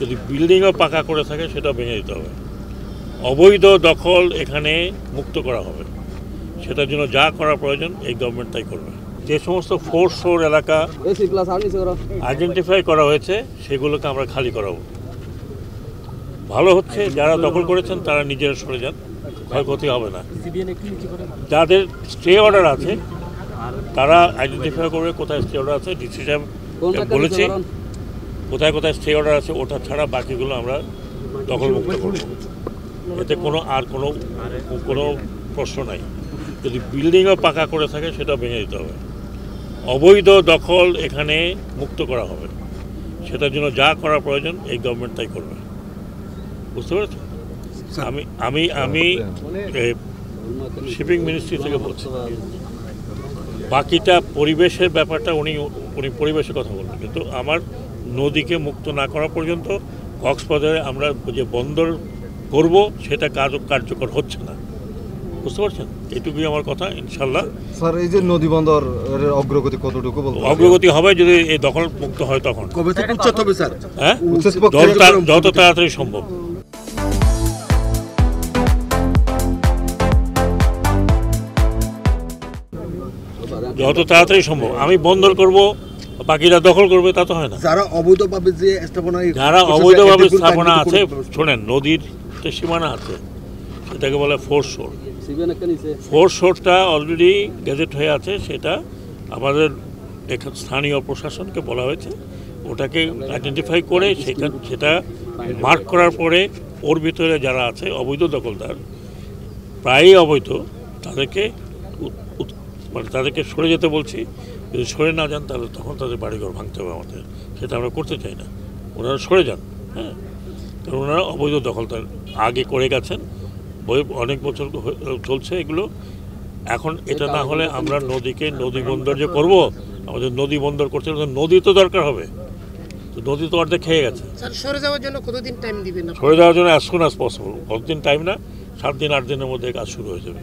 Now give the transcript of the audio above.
যদি বিল্ডিংও পাকা করে থাকে সেটা ভেঙে দিতে হবে। অবৈধ দখল এখানে মুক্ত করা হবে, সেটার জন্য যা করা প্রয়োজন এই গভর্নমেন্ট তাই করবে। যে সমস্ত ফোর্স শোর এলাকা আইডেন্টিফাই করা হয়েছে সেগুলোকে আমরা খালি করাবো। ভালো হচ্ছে যারা দখল করেছেন তারা নিজেরা সরে যান, ক্ষয়ক্ষতি হবে না। যাদের স্টে অর্ডার আছে তারা আইডেন্টিফাই করবে কোথায় স্টে অর্ডার আছে। ডিসি সাহেব বলেছি কোথায় কোথায় স্টে অর্ডার আছে, ওটা ছাড়া বাকিগুলো আমরা দখলমুক্ত করব। এতে কোনো প্রশ্ন নাই। যদি বিল্ডিংও পাকা করে থাকে সেটা ভেঙে দিতে হবে। অবৈধ দখল এখানে মুক্ত করা হবে, সেটার জন্য যা করা প্রয়োজন এই গভর্নমেন্ট তাই করবে। বুঝতে পেরেছেন? আমি শিপিং মিনিস্ট্রি থেকে বলছি। বাকিটা পরিবেশের ব্যাপারটা উনি পরিবেশের কথা বলবেন, কিন্তু আমার নদীকে মুক্ত না করা পর্যন্ত কক্সবাজারে আমরা যে বন্দর করব সেটা কার্যকর হচ্ছে না। বুঝতে পারছেন? এটুকুই আমার কথা। ইনশাল্লাহ স্যার, এই যে নদী বন্দর অগ্রগতি কতটুকু অগ্রগতি হবে যদি এই দখল মুক্ত হয় তখন। কবে থেকে উচ্ছেদ হবে স্যার? হ্যাঁ, যত তাড়াতাড়ি সম্ভব। যত তাড়াতাড়ি সম্ভব। আমি বন্দর করব, বাকিরা দখল করবে, তা তো হয় না। যারা অবৈধভাবে যে স্থাপনা আছে, শোনেন, নদীর সীমানা আছে, সেটাকে বলে ফোর্স শোর। ফোর্স শোরটা অলরেডি গেজেট হয়ে আছে, সেটা আমাদের স্থানীয় প্রশাসনকে বলা হয়েছে ওটাকে আইডেন্টিফাই করে সেটা মার্ক করার পরে ওর ভিতরে যারা আছে অবৈধ দখলদার, প্রায়ই অবৈধ, তাদেরকে সরে যেতে বলছি। যদি সরে না যান তাহলে তখন তাদের বাড়িঘর ভাঙতে হবে আমাদের, সেটা আমরা করতে চাই না। ওনারা সরে যান, হ্যাঁ, কারণ ওনারা অবৈধ দখলদার আগে করে গেছেন, অনেক বছর চলছে এগুলো। এখন এটা না হলে আমরা নদী বন্দর যে করবো, আমাদের নদী বন্দর করতে নদী তো দরকার হবে, তো নদী তো অর্ধেক খেয়ে গেছে। সরে যাওয়ার জন্য কতদিন টাইম দিবেন? সরে যাওয়ার জন্য অ্যাজ সুন অ্যাজ পসিবল। কতদিন টাইম না, 7 দিন 8 দিনের মধ্যে কাজ শুরু হয়ে যাবে।